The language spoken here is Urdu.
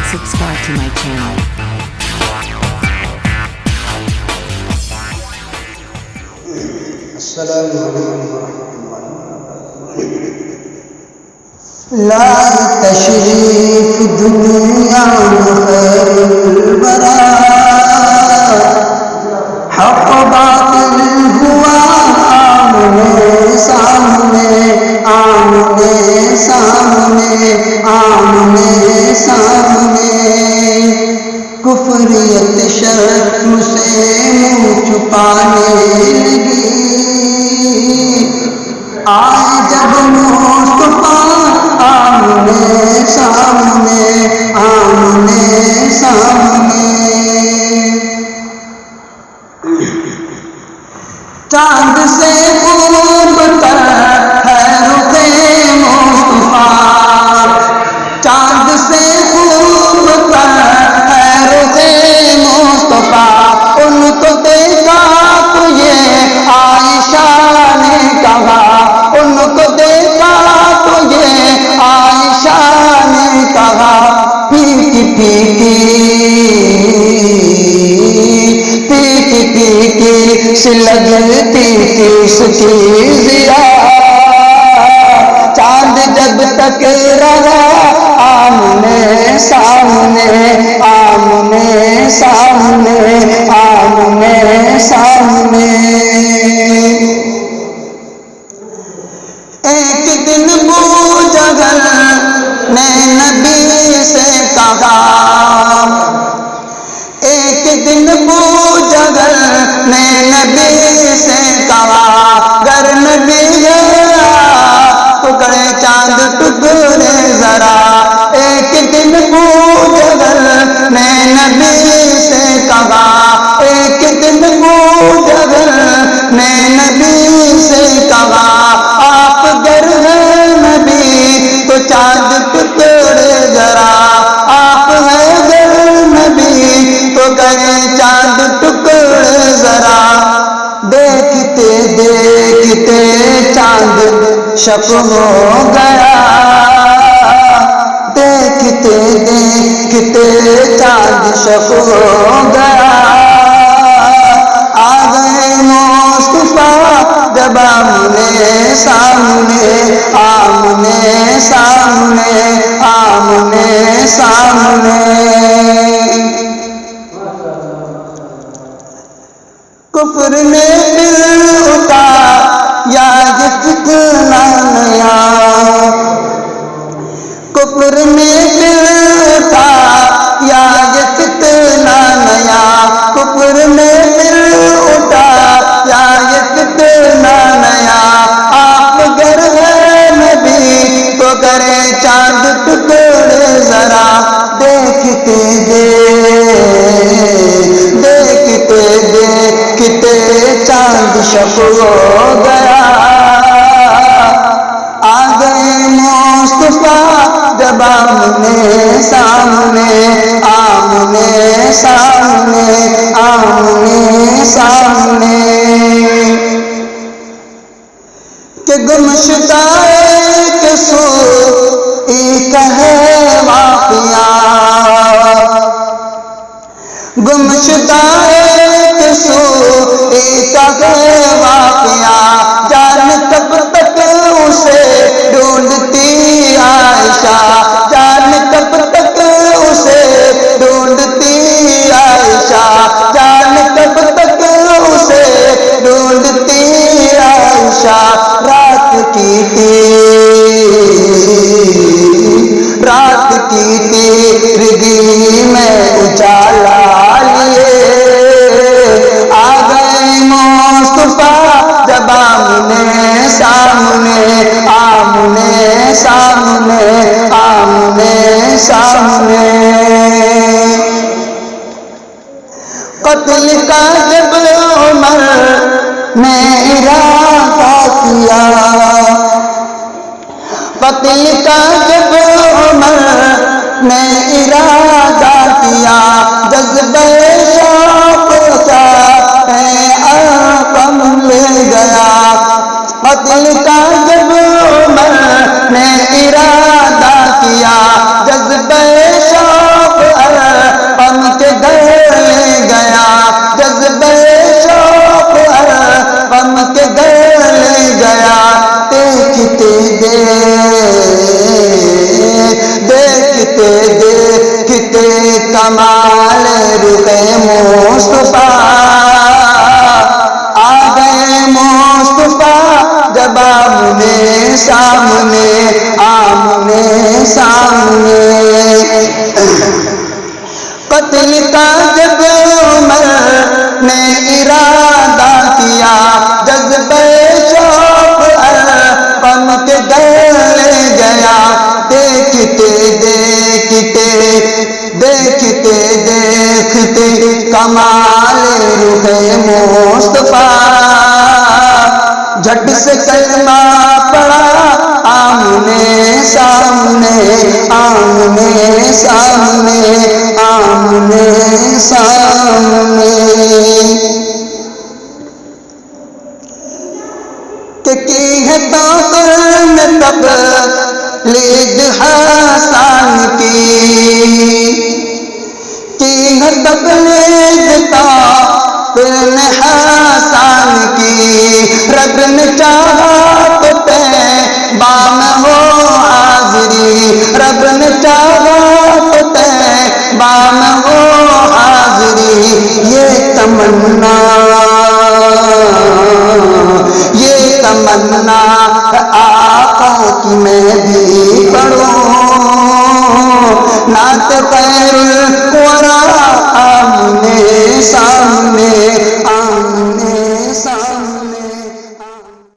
subscribe to my channel. السلام علیکم ورحمۃ اللہ وبرکاتہ. لا تشریف دنیا خیر الورا، حق باطل ہوا آمنے سامنے، آمنے سامنے، آمنے سامنے. کفریت شرم سے منہ چھپانے لگی، آئے جب مصطفیٰ آمنے سامنے، آمنے سامنے. چاند سے خوب تر ہے رخ مصطفیٰ، چاند سے خوب تر ہے رخ مصطفیٰ. ان کو دیکھا تو یہ عائشہ نے کہا، ان کو دیکھا تو یہ عائشہ نے کہا. پیتی پیتی پیتی پیتی سی لگتی تھی اس کی ضیا، چاند جب تک رہا آمنے سامنے، آمنے سامنے، آمنے سامنے. ایک دن بوجہل نے نبی سے کہا، ایک دن بوجہل نے نبی سے کہا، گر نبی گیا ٹکڑے چاند ٹکڑے ذرا. ایک دن بوجہل نے نبی سے کہا، ایک دن بوجہل نے نبی سے کہا. آپ گر ہیں نبی تو چاند ٹکڑے ذرا، آپ ہیں گر نبی تو کرے چاند ٹکڑے ذرا. دیکھتے دیکھتے چاند شب ہو گیا، دیکھتے دیکھتے چاند شب ہو گیا. آ گئے مصطفیٰ جب آمنے سامنے، آمنے سامنے، آمنے سامنے. کفر نے دل اٹھایا یہ فتنہ نیا، کفر نے دل اٹھایا یہ فتنہ نیا، کفر نے دل اٹھایا یہ فتنہ نیا. آپ گر ہیں نبی تو کرے چاند ٹکڑے ذرا. دیکھتے دیکھتے دیکھتے چاند شب ہو گیا. آ گئے مصطفیٰ جب آمنے سامنے، آمنے سامنے، آمنے سامنے. کہ گمشدہ ایک سوئی کا ہے واقعہ، گمشدہ ایک سوئی کا ہے واقعہ. جان کب تک اسے ڈھونڈتی عائشہ، جان کب تک اسے ڈھونڈتی عائشہ، جان کب تک اسے ڈھونڈتی عائشہ. رات کی تیرگی میں اجالا لیے، آ گئے مصطفیٰ جب آمنے سامنے، آمنے سامنے، آمنے سامنے. قتل کا جب عمر نے ارادہ کیا، قتل کا جب عمر نے ارادہ کیا. جذبہ شوق کا آقم لے گیا، قتل کا جب عمر نے ارادہ کیا. جذبہ شوق آمنے سامنے آمنے سامنے قتل کا جب عمر نے ارادہ کیا جذبہ شوق ارقم کے گلے گیا دیکھتے دیکھتے دیکھتے دیکھتے کمال روح مصطفیٰ جھٹ سے کلمہ پڑا آمنے سامنے آمنے سامنے آمنے سامنے کہ کی ہے توقر میں تبلیغ حسان کی ہے تبلیغ توقر حسان کی رب نے چاہا تو طیبہ میں ہو حاضری رب نے چاہا تو طیبہ میں ہو حاضری یہ تمنا آقا کی میں بھی پڑھوں نعت خیر الورا آمنے سامنے